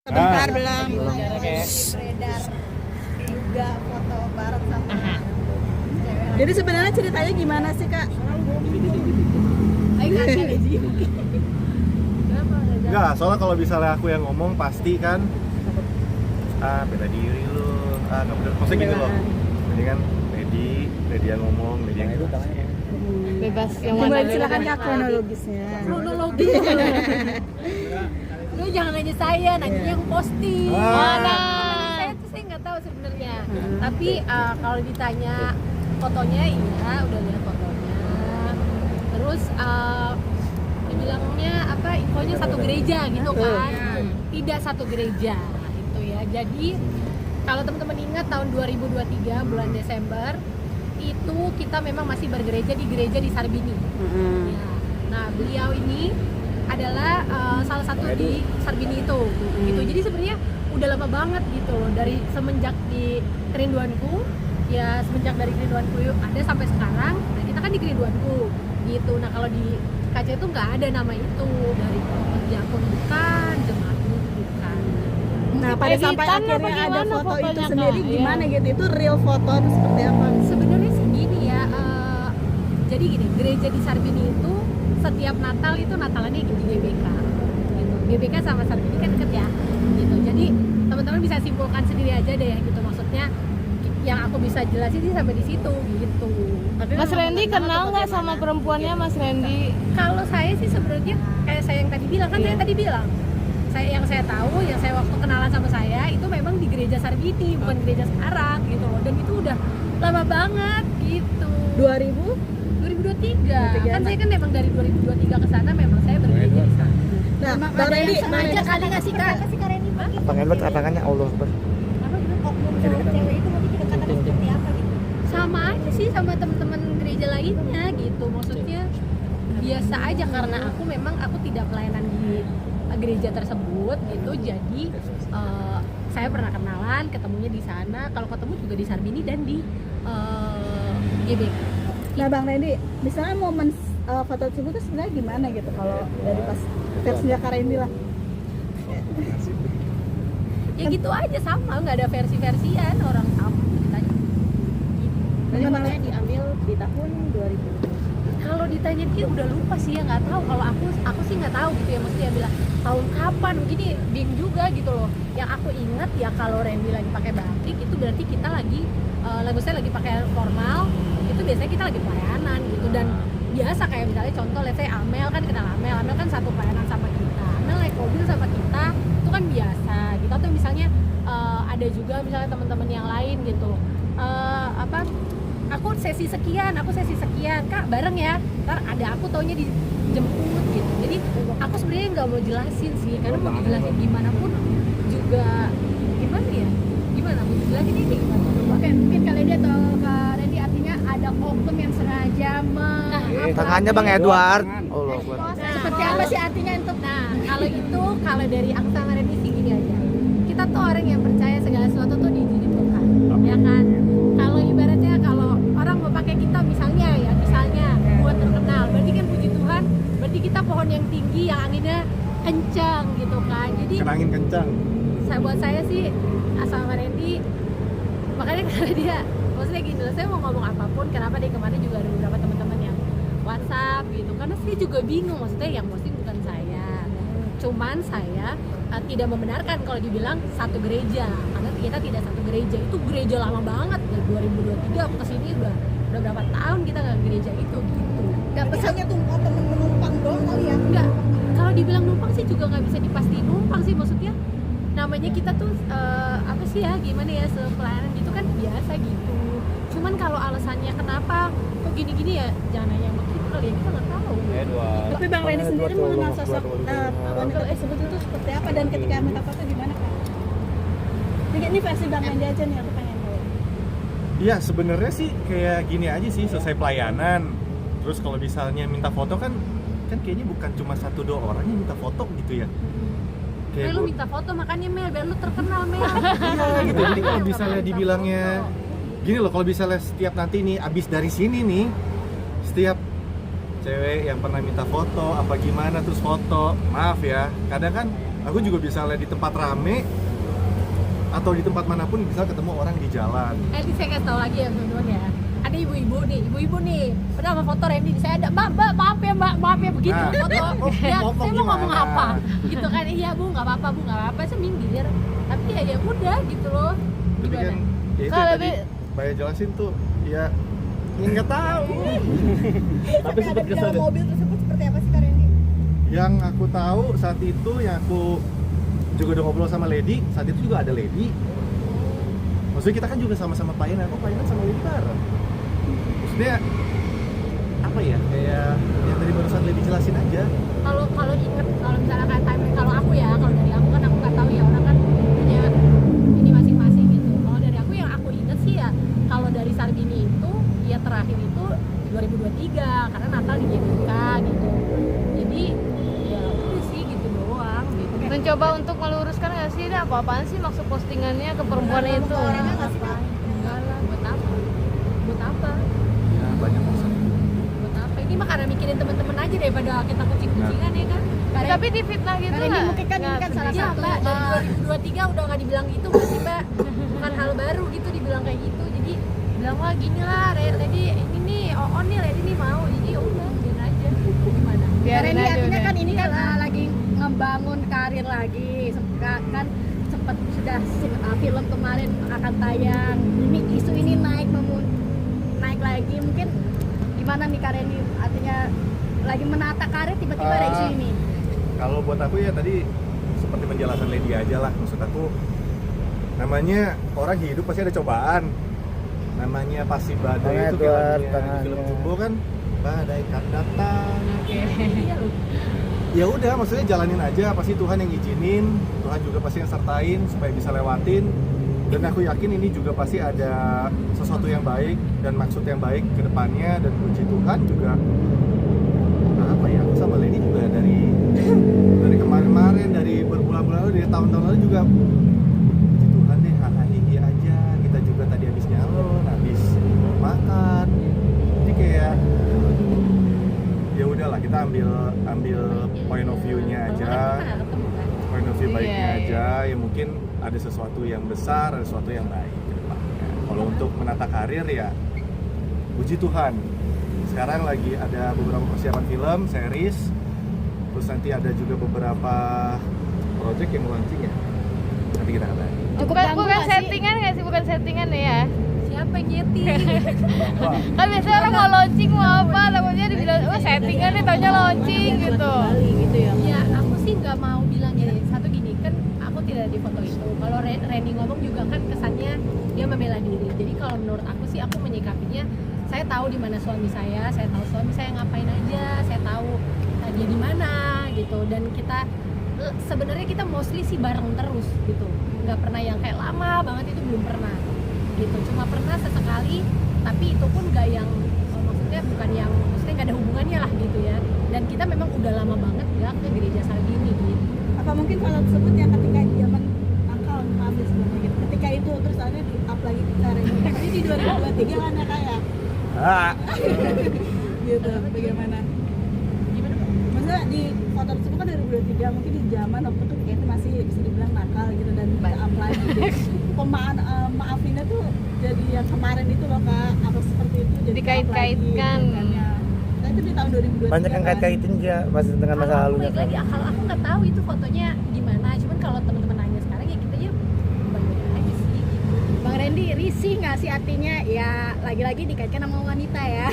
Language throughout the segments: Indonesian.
Sebentar belum. Beredar juga foto bareng sama cewek. Jadi sebenarnya ceritanya gimana sih Kak? Enggak, soalnya kalau misalnya aku yang ngomong pasti kan beda diri lu, nggak bener, maksudnya gitu loh. Jadi kan Lady yang ngomong, Lady yang jelasin. Bebas yang Coba mana silakan Kak kronologisnya. Kronologi. Lu jangan nanya saya, nanya yang posting. Mana? Saya nggak tahu sebenarnya. Tapi kalau ditanya fotonya, iya udah lihat fotonya. Terus dibilangnya apa? Infonya satu gereja gitu kan? Tidak satu gereja itu ya. Jadi kalau teman-teman ingat tahun 2023 bulan Desember itu kita memang masih bergereja di gereja di Sarbini. Ya. Nah beliau ini adalah salah satu di Sarbini itu. Gitu. Jadi sebenarnya udah lama banget gitu dari semenjak di Kerinduanku, ya semenjak dari Kerinduanku ada sampai sekarang. Nah kita kan di Kerinduanku gitu. Nah kalau di KC itu nggak ada nama itu, dari pekerja pun bukan, jemaat pun bukan. Nah pada sampai editan apa akhirnya ada gimana foto itu fotonya, sendiri Kak? gimana gitu? Itu real foto atau seperti apa? Sebenarnya sih gini ya, jadi gini, gereja di Sarbini itu setiap Natal itu Natalannya di GBK gitu. GBK sama Sarbini kan deket ya gitu. Jadi teman-teman bisa simpulkan sendiri aja deh gitu, maksudnya yang aku bisa jelasin sih sampai di situ gitu. Mas Randy kenal nggak sama perempuannya Mas Randy? Kalau saya sih sebenarnya kayak saya yang tadi bilang kan, saya tadi bilang yang saya tahu, yang saya waktu kenalan sama saya itu memang di gereja Sarbini, bukan gereja sekarang gitu loh. Dan itu udah lama banget gitu. 2023 kan saya kan memang dari 2023 ke sana memang saya bergereja di sana. Nah, Bang Randy, Sengaja kali ngasih Kak. Tangannya Allah Akbar. Oknum cewek itu nanti kedekatan seperti apa gitu? Sama aja sih sama teman-teman gereja lainnya gitu. Maksudnya biasa aja karena aku tidak pelayanan di gereja tersebut gitu. Jadi saya pernah kenalan, ketemunya di sana. Kalau ketemu juga di Sarbini dan di GBK. nah Bang Randy, misalnya momen foto tersebut itu sebenarnya gimana gitu kalau dari pas versinya Kak Randy lah? Ya gitu aja sama, nggak ada versi-versian, orang sama ceritanya. Dari mana Diambil di tahun 2000. Kalau ditanya dia udah lupa sih ya, nggak tahu. Kalau aku sih nggak tahu gitu ya, mesti dia bilang tahun kapan, begini bingung juga gitu loh. Yang aku ingat ya kalau Randy lagi pakai batik itu berarti kita lagi saya lagi pakai formal, itu biasanya kita lagi pelayanan gitu. Dan biasa kayak misalnya contoh, let's say Amel kan kenal Amel kan satu pelayanan sama kita, Amel naik mobil sama kita, itu kan biasa gitu. Atau misalnya ada juga misalnya teman-teman yang lain gitu, aku sesi sekian Kak bareng ya, ntar ada aku taunya dijemput gitu. Jadi aku sebenarnya nggak mau jelasin sih, karena mau dijelasin gimana pun juga gimana mau dijelasin ini gimana. Oke, mungkin kalian dia atau Kak Randy artinya ada oknum yang sengaja Tangannya Bang Edward. Allah Akbar. seperti apa sih artinya untuk kalau dari aku sama Randy sih gini aja, kita tuh orang yang percaya segala sesuatu tuh diizinin Tuhan, ya kan. Kalau ibaratnya kalau orang mau pakai kita misalnya buat terkenal, berarti kan puji Tuhan, berarti kita pohon yang tinggi yang anginnya kencang gitu kan. Jadi Angin kencang. buat saya sih sama Randy, makanya karena dia maksudnya gini loh, saya mau ngomong apapun, kenapa dia kemarin juga ada beberapa teman-teman yang WhatsApp gitu, karena saya juga bingung, maksudnya yang posting bukan saya, cuman saya tidak membenarkan kalau dibilang satu gereja, karena kita tidak satu gereja. Itu gereja lama banget, dari 2023 aku kesini udah berapa tahun kita nggak ke gereja itu gitu. Nggak pesannya tuh temen menumpang doang kali ya? Enggak, kalau dibilang numpang sih juga nggak bisa dipastiin numpang sih, maksudnya namanya kita tuh apa sih ya, gimana ya, sepelayanan gitu kan biasa gitu. Cuman kalau alasannya kenapa kok gini-gini ya jangan nanya sama kita kali ya, kita nggak tahu. Tapi Bang Randy sendiri mengenal sosok wanita tersebut itu seperti apa, dan ketika minta foto gimana Kak? Ini versi Bang Randy aja nih, aku pengen tahu. Iya sebenarnya sih kayak gini aja sih, selesai pelayanan. Terus kalau misalnya minta foto kan kayaknya bukan cuma 1-2 orang yang minta foto gitu ya. Mel, lu minta foto makanya Mel, biar lu terkenal Mel. Iya gitu. Jadi kalau misalnya dibilangnya gini loh, kalau misalnya setiap nanti nih abis dari sini nih, setiap cewek yang pernah minta foto apa gimana terus foto, maaf ya, kadang kan aku juga bisa lihat di tempat rame atau di tempat manapun bisa ketemu orang di jalan. Nanti saya kasih tahu lagi ya teman-teman ya. Ada ibu-ibu nih, pernah sama foto Randy, saya ada, mbak, maaf ya begitu Nah, foto. Ya, foto saya mau ngomong gimana? apa? Gitu kan, iya bu, nggak apa-apa, saya minggir. Tapi ya udah gitu loh. Tapi kan Gimana? ya itu Kalau yang tadi lebih- Mbak jelasin tuh ya nggak tahu. Tapi sempat di kesel dalam ya? mobil tersebut seperti apa sih Kak Randy? Yang aku tahu saat itu yang aku juga udah ngobrol sama Lady, saat itu juga ada Lady. Maksudnya kita kan juga sama-sama pelayanan, aku pelayanan sama Lady bareng. Maksudnya apa ya, kayak yang tadi barusan Lady jelasin aja. Kalau inget, kalau misalnya kayak timeline, kalau aku ya, kalau dari aku kan aku nggak tahu ya, orang kan punya ini masing-masing gitu. Kalau dari aku yang aku inget sih ya, kalau dari Sarbini itu ya terakhir itu 2023 karena Natal di GBK gitu. Jadi ya udah sih gitu doang gitu. Mencoba untuk meluruskan nggak sih ini apa-apaan sih maksud postingannya ke perempuan Ngomong itu? ke orangnya nggak sih Kak? Enggak lah, buat apa? Ya, banyak maksud. Buat apa? Ini mah karena mikirin temen-temen aja daripada kita kucing-kucingan ya kan. Karena Tapi difitnah gitu Karena ini nggak? mungkin kan ini kan salah ya satu mbak, dari 2023 udah nggak dibilang gitu nggak sih mbak? Bukan hal baru gitu dibilang kayak gitu. Jadi bilang wah gini lah, Lady ini nih, on nih Lady nih mau. Jadi ya udah biar aja. Gimana? Biarin Randy aja artinya udah. kan ini kan lagi ngebangun karir lagi, kan sempat sudah film kemarin akan tayang, ini isu ini naik lagi, mungkin gimana nih Kak Randy, artinya lagi menata karir tiba-tiba ada isu ini. Kalau buat aku ya tadi seperti penjelasan Lady aja lah, maksud aku namanya orang hidup pasti ada cobaan, namanya pasti badai itu kayak lagunya di film Jumbo kan, badai kan datang. Iya loh. Ya udah, maksudnya jalanin aja, pasti Tuhan yang izinin, Tuhan juga pasti yang sertain supaya bisa lewatin. Dan aku yakin ini juga pasti ada sesuatu yang baik dan maksud yang baik ke depannya, dan puji Tuhan juga apa ya, aku sama Lady juga dari kemarin-kemarin, dari berbulan-bulan lalu, dari tahun-tahun lalu juga puji Tuhan deh, hahaha aja. Kita juga tadi habis nyalon, habis makan. Jadi kayak ya udahlah, kita ambil point of view-nya aja. Kan ketemu kan. Point of view Iya, baiknya iya. aja, ya mungkin ada sesuatu yang besar, ada sesuatu yang baik ke depannya. Kalau untuk menata karir ya puji Tuhan, sekarang lagi ada beberapa persiapan film, series, terus nanti ada juga beberapa project yang launching ya, nanti kita kabarin. Bukan settingan nggak sih? Bukan settingan ya? Siapa yang nyeting? Kan biasanya orang mau launching mau apa, takutnya dibilang oh settingan nih, taunya launching gitu. Gitu ya. Ya aku sih nggak mau bilang ya, satu gini kan aku tidak di foto itu. Kalau Randy ngomong juga kan kesannya dia membela diri. Jadi kalau menurut aku sih, aku menyikapinya, saya tahu di mana suami saya tahu suami saya ngapain aja, saya tahu dia di mana gitu. Dan kita sebenarnya kita mostly sih bareng terus gitu. Nggak pernah yang kayak lama banget, itu belum pernah gitu. Cuma pernah sesekali, tapi itu pun nggak yang maksudnya bukan yang maksudnya nggak ada hubungannya lah gitu ya. Dan kita memang udah lama banget nggak ke gereja Sarbini gitu. Apa mungkin hal tersebut yang ketika zaman nakal, maaf ya sebenarnya gitu, ketika itu terus akhirnya di up lagi ke Kak Randy. Ini di 2023 kan ya Kak ya? Gitu, bagaimana? Gimana Pak? Maksudnya di foto tersebut kan 2023, mungkin di zaman waktu itu kayak itu masih bisa dibilang nakal gitu, dan di up lagi gitu. Maafinnya tuh jadi yang kemarin itu loh Kak, apa seperti itu jadi Dikait-kaitkan. up lagi, gitu kan, ya. Nah itu di tahun 2023 Banyak yang kan? kait-kaitin dia masih dengan masa Kalau aku lalunya. balik lagi, kalau aku nggak tahu itu fotonya gimana. Cuman kalau teman-teman nanya sekarang ya kita ya baik-baik aja sih gitu. Bang Randy, risih nggak sih artinya ya lagi-lagi dikaitkan sama wanita ya?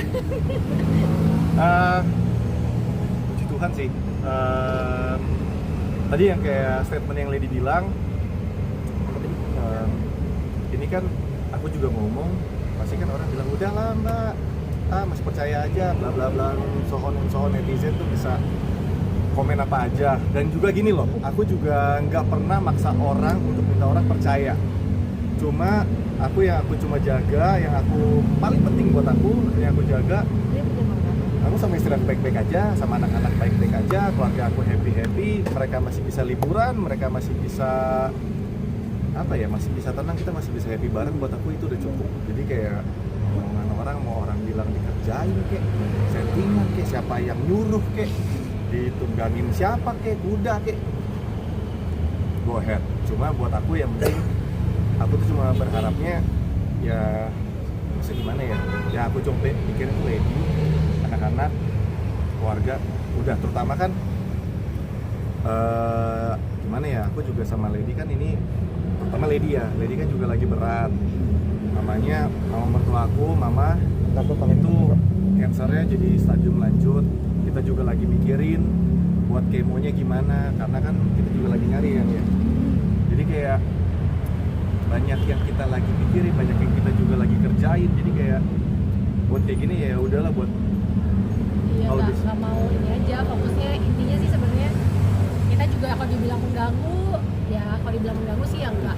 Puji Tuhan sih. Tadi yang kayak statement yang Lady bilang, ini kan aku juga ngomong, pasti kan orang bilang udahlah mbak, masih percaya aja, bla bla bla, sohon netizen tuh bisa komen apa aja. Dan juga gini loh, aku juga nggak pernah maksa orang untuk minta orang percaya. Cuma aku cuma jaga, yang aku paling penting buat aku, yang aku jaga, aku sama istri aku baik-baik aja, sama anak-anak baik-baik aja, keluarga aku happy-happy, mereka masih bisa liburan, mereka masih bisa apa ya, masih bisa tenang, kita masih bisa happy bareng. Buat aku itu udah cukup. Jadi kayak omongan orang mau orang bilang dikerjain kek, settingan kek, siapa yang nyuruh kek, ditunggangin siapa kek, kuda kek, go ahead. Cuma buat aku yang penting aku tuh cuma berharapnya ya bisa gimana ya, ya aku coba pikirin tuh Lady, anak-anak, keluarga, udah terutama kan gimana ya, aku juga sama Lady kan ini, terutama Lady ya, Lady kan juga lagi berat, namanya mama mertua aku, mama itu kansernya jadi stadium lanjut, kita juga lagi mikirin buat kemonya gimana, karena kan kita juga lagi nyari kan ya, jadi kayak banyak yang kita lagi pikirin, banyak yang kita juga lagi kerjain, jadi kayak buat kayak gini ya udahlah buat Iya, kalau nggak mau ini aja, fokusnya intinya sih sebenarnya kita juga kalau dibilang mengganggu, ya kalau dibilang mengganggu sih ya nggak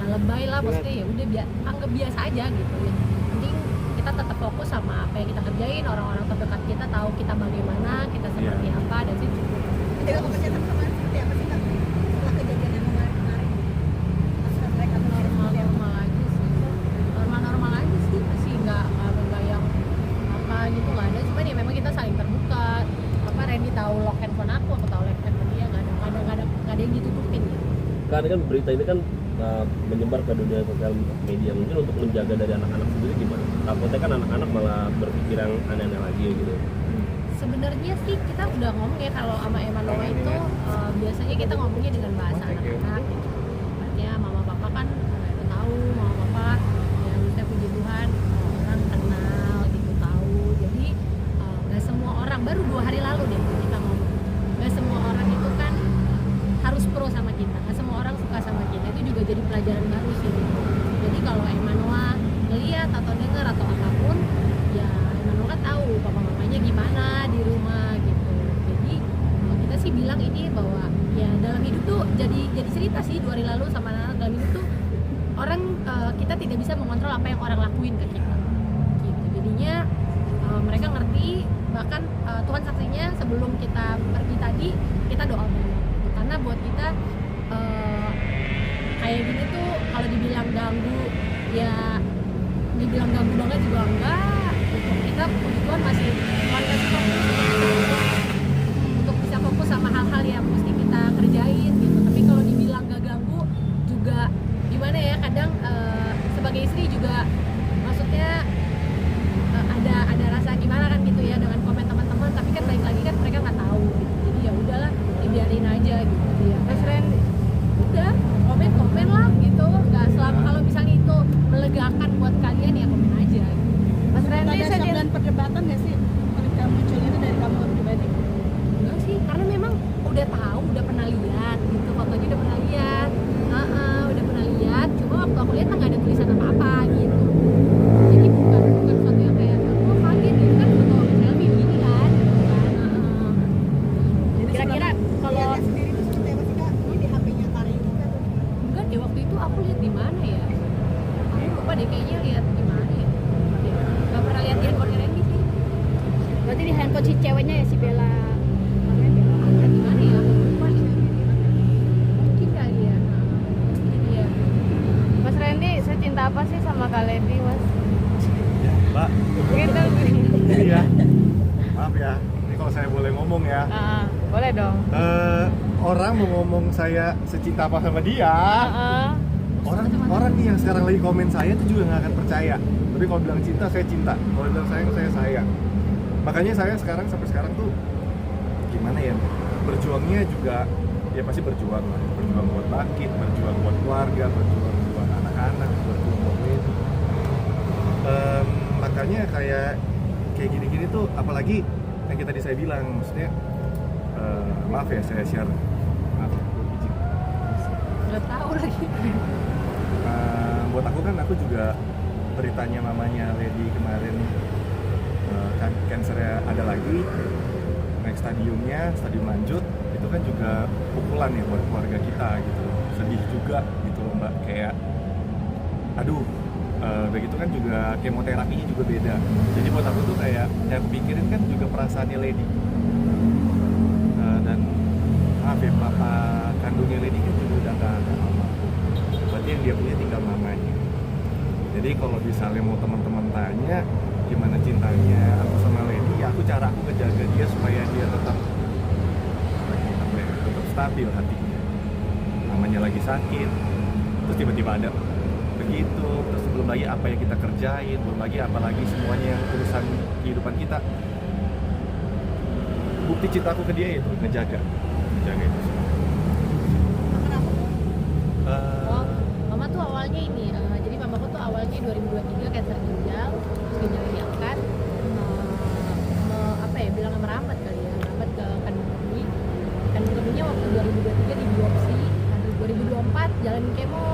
lebay lah, maksudnya ya udah anggap biasa aja gitu ya. Penting kita tetap fokus sama apa yang kita kerjain, orang-orang terdekat kita tahu kita bagaimana, kita seperti apa, dan sih cukup. Ketika kepercayaan kemarin seperti apa sih Kak? Setelah kejadian yang kemarin, pas mereka Normal aja sih, normal aja sih, masih nggak yang apa gitu, nggak ada. Cuman ya memang kita saling terbuka. Apa Randy tahu lock handphone aku tahu lock handphone dia, nggak ada yang ditutupin gitu. Karena kan berita ini kan menyebar ke dunia sosial media, mungkin untuk menjaga dari anak-anak sendiri gimana? Takutnya kan anak-anak malah berpikir yang aneh-aneh lagi gitu. Sebenarnya sih kita udah ngomong ya, kalau sama Emanoa itu biasanya kita ngomongnya dengan bahasa anak-anak gitu. Artinya mama papa kan udah tahu, mama papa ya maksudnya puji Tuhan orang kenal gitu, tahu. Jadi nggak semua orang, baru 2 hari lalu deh kita ngomong, nggak semua orang itu kan harus pro sama kita, nggak semua orang suka sama kita. Itu juga jadi pelajaran baru sih gitu. Jadi kalau Emanoa ngeliat atau dengar atau apapun, ya Emanoa kan tahu papa mamanya gimana di rumah gitu. Jadi kita sih bilang ini bahwa ya dalam hidup tuh jadi cerita sih 2 hari lalu sama anak, dalam hidup tuh orang kita tidak bisa mengontrol apa yang orang lakuin ke kita gitu. Jadinya mereka ngerti, bahkan Tuhan saksinya sebelum kita pergi tadi kita doa dulu gitu. Karena buat kita kayak gini tuh kalau dibilang ganggu, ya dibilang ganggu banget juga enggak. Untuk kita puji Tuhan masih Tuhan kasih fokus untuk bisa fokus sama hal-hal yang mesti kita kerjain gitu. Tapi kalau dibilang gak ganggu juga gimana ya, kadang sebagai istri juga maksudnya ada rasa gimana kan gitu ya dengan komen teman-teman, tapi kan balik lagi kan mereka nggak tahu gitu. Jadi ya udahlah, dibiarin aja gitu ya. Mas Randy udah komen lah gitu, nggak selama kalau misalnya itu melegakan buat kalian ya komen aja gitu. Mas Randy, Ada saya sabdan perdebatan nggak sih ketika muncul itu dari kamu pribadi? Enggak sih, karena memang udah tahu, udah pernah lihat gitu, fotonya udah pernah lihat, udah pernah lihat. Cuma waktu aku lihat nggak ada tulisan apa-apa gitu. Jadi bukan sesuatu yang kayak oh kaget gitu kan, foto selfie gini kan, gitu kan. Kira-kira kalau lihatnya sendiri itu seperti apa sih Kak? Ini di HP-nya Karin juga atau gimana? enggak deh, waktu itu aku lihat di mana ya? Aku lupa deh, kayaknya lihat di mana ya? Gak pernah lihat di handphone Randy sih. Berarti di handphone si ceweknya ya, si Bella. Lihat di mana ya? Aku lupa deh. Mungkin kali ya. Mungkin ya. Mas Randy, secinta apa sih sama Kak Lady, Mas? ya Mbak, Gitu. iya maaf ya, ini kalau saya boleh ngomong ya, Boleh dong. orang mau ngomong saya secinta apa sama dia, orang nih yang sekarang lagi komen saya itu juga nggak akan percaya. Tapi kalau bilang cinta, saya cinta. Kalau bilang sayang, saya sayang. Makanya saya sampai sekarang tuh gimana ya, berjuangnya juga ya pasti berjuang lah, berjuang buat bangkit, berjuang buat keluarga, berjuang buat anak-anak, berjuang buat Lady. Makanya kayak gini-gini tuh, apalagi yang tadi saya bilang, maksudnya maaf ya saya share, maaf izin. Nggak tahu lagi. Buat aku kan, aku juga beritanya mamanya Lady kemarin kan kansernya ada lagi, next stadium lanjut, itu kan juga pukulan ya buat keluarga kita gitu, sedih juga gitu loh Mbak, kayak aduh, begitu kan juga kemoterapinya juga beda. Jadi buat aku tuh kayak yang aku pikirin kan juga perasaannya Lady, dan maaf ya, papa kandungnya Lady kan juga udah gak ada almarhum, berarti yang dia punya tinggal mamanya. Jadi kalau misalnya mau teman-teman tanya, gimana cintanya aku sama Lady, ya cara aku ngejaga dia supaya dia tetap tetap stabil hatinya. Namanya lagi sakit, terus tiba-tiba ada begitu, terus belum lagi apa yang kita kerjain, belum lagi apalagi semuanya yang urusan kehidupan kita. Bukti cintaku ke dia itu ngejaga itu semua. Mama tuh awalnya ini, jadi mamaku tuh awalnya 2023 kanker ginjal, terus ginjalnya diangkat, bilang merambat kali ya, merambat ke kandung keminya waktu 2023 di biopsi, nanti 2024 jalanin kemo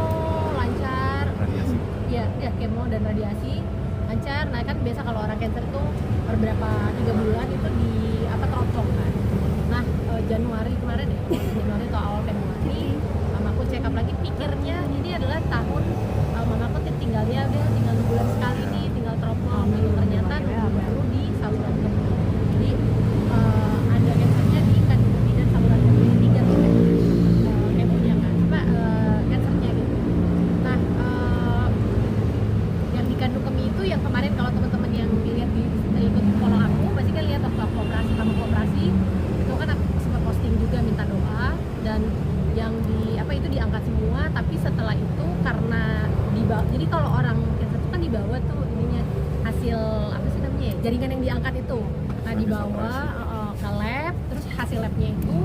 lancar, Radiasi. Iya kemo dan radiasi lancar. Nah kan biasa kalau orang cancer tuh beberapa 3 bulan itu di teropong kan. Nah Januari kemarin ya, Januari atau awal Februari, mamaku check up lagi, pikirnya ini adalah tahun mamaku tinggalnya dia tinggal 2 bulan sekali nih, tinggal teropong gitu. Ternyata baru di saluran kemih. Jadi ada cancernya di kandung kemih dan saluran kemih, 3 tuh kemonya kan, cancernya gitu. Nah yang di kandung kemih itu yang kemarin kalau teman-teman yang lihat di ikut follow aku pasti kan lihat waktu aku operasi itu kan aku sempat posting juga minta doa, dan yang itu diangkat semua. Tapi setelah itu karena jadi kalau orang cancer itu kan dibawa tuh ininya hasil apa sih namanya ya, jaringan yang diangkat itu, nah dibawa ke lab, terus hasil labnya itu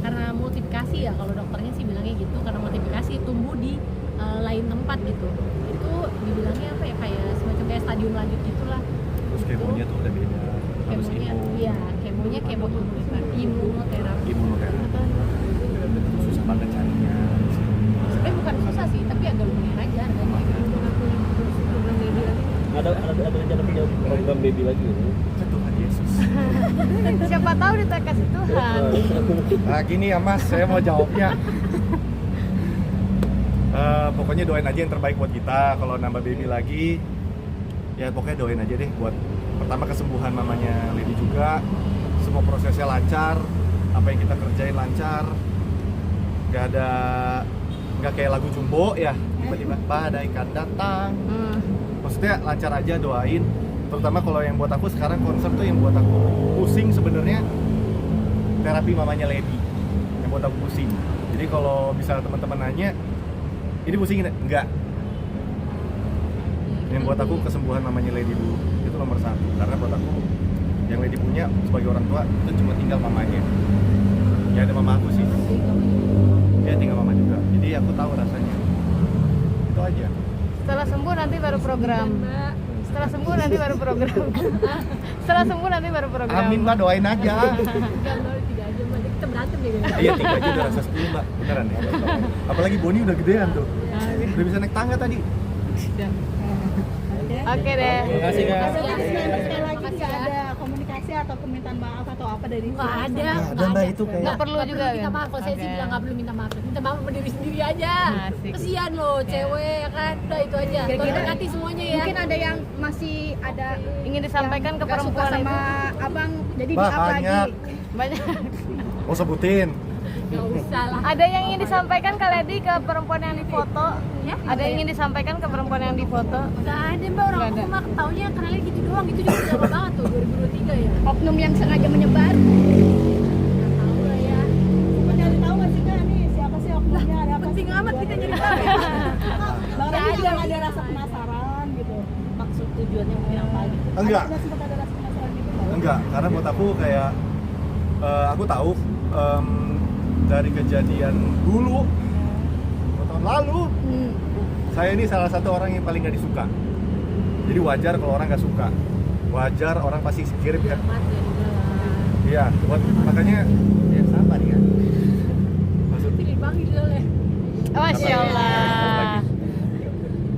karena multiplikasi ya, kalau dokternya sih bilangnya gitu, karena multiplikasi tumbuh di lain tempat gitu, itu dibilangnya apa ya, kayak semacam kayak stadium lanjut gitulah. Terus kemonya tuh udah beda. Harus Kemonya kemo imunoterapi. Susah banget carinya. Sebenarnya bukan susah sih, tapi agak lumayan aja harganya. Ada rencana punya program baby lagi gitu? Tuhan Yesus. Siapa tahu dikasih Tuhan. Nah gini ya Mas, saya mau jawabnya. Pokoknya doain aja yang terbaik buat kita. Kalau nambah baby lagi, ya pokoknya doain aja deh buat pertama kesembuhan mamanya Lady juga, semua prosesnya lancar, apa yang kita kerjain lancar, nggak kayak lagu Jumbo ya, tiba-tiba badai kan datang. Maksudnya lancar aja, doain. Terutama kalau yang buat aku sekarang konsep tuh yang buat aku pusing sebenarnya terapi mamanya Lady, yang buat aku pusing. Jadi kalau misalnya teman-teman nanya, ini pusing enggak? Yang buat aku kesembuhan mamanya Lady dulu, itu nomor 1. Karena buat aku yang Lady punya sebagai orang tua itu cuma tinggal mamanya. Ya ada mama aku sih. Ya tinggal mama juga. Jadi aku tahu rasanya. Itu aja. Setelah sembuh nanti baru program. Setelah sembuh nanti baru program. Setelah sembuh nanti baru program. Amin Mbak, doain aja. Kalau 3 aja Mbak, kita berantem deh. Iya 3 aja udah rasa 10 Mbak, beneran ya. Apalagi Boni udah gedean tuh. Udah bisa naik tangga tadi. Oke deh. Terima kasih Kak. Sekali lagi nggak ada komunikasi atau permintaan maaf atau apa dari Nggak ada Mbak itu kayak. Nggak perlu juga minta kan? maaf. Kalau saya sih Oke. bilang nggak perlu minta maaf, minta maaf sama diri sendiri aja. Asik. Kesian loh cewek ya kan, udah itu aja. Kira-kira Berhati semuanya ya. mungkin ada yang masih ada Ingin disampaikan ke nggak suka perempuan sama itu abang, jadi Bah, di up banyak. lagi. banyak. Mau sebutin. Nggak usah lah. Ada yang ingin disampaikan ke Lady ke perempuan yang difoto? Ada yang ingin disampaikan ke perempuan yang difoto? Nggak ada Mbak, orang Nggak aku ada. mah taunya karena gitu doang, itu juga udah lama banget tuh 2023 ya. Oknum yang sengaja menyebar. Nggak tahu lah ya. Nyari tahu nggak sih Kak nih siapa sih oknumnya, ada apa Penting sih amat kita tujuannya? nyari tahu ya. Bang Rani juga nggak ada rasa penasaran gitu, maksud tujuannya mau apa gitu. Enggak. Ada sempat ada rasa penasaran gitu Bang? Enggak, karena buat aku kayak aku tahu dari kejadian dulu tahun lalu saya ini salah satu orang yang paling gak disuka. Jadi wajar kalau orang gak suka, wajar orang pasti kirim ya. Amat ya dibilang. Iya, buat makanya ya sabar ya. Maksud Pilih Bang gitu lah. Masya Allah.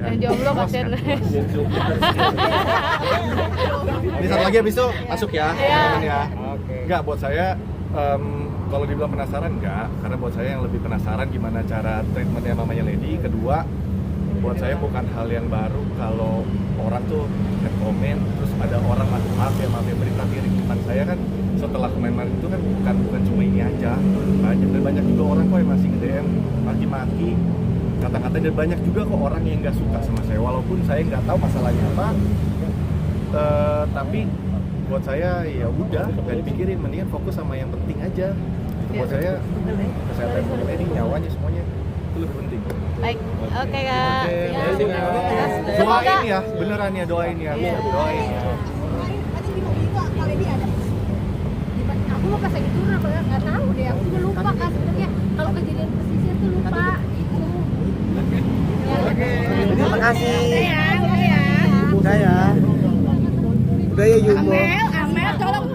Yang jomblo kasihan. Ini satu lagi habis itu masuk ya, Iya. teman-teman ya. Enggak, buat saya kalau dibilang penasaran enggak, karena buat saya yang lebih penasaran gimana cara treatmentnya mamanya Lady. Kedua, buat saya bukan hal yang baru kalau orang tuh komen terus ada orang maaf ya berita miring depan saya kan. Setelah komen itu kan bukan cuma ini aja, banyak juga orang kok yang masih nge-DM maki-maki kata-kata, dan banyak juga kok orang yang nggak suka sama saya walaupun saya nggak tahu masalahnya apa. Tapi buat saya ya udah nggak dipikirin, mendingan fokus sama yang penting aja gitu. Buat saya kesehatan ini nyawanya semuanya itu lebih penting. Baik, oke kak. Doain ya, beneran ya, doain ya, doain ya. Aku mau pas lagi turun apa nggak tahu deh, aku juga lupa kan sebenarnya kalau kejadian pesisir tuh lupa itu. Terima kasih. Ya, udah ya. Udah ya. Udah ya Jumbo. Amel, tolong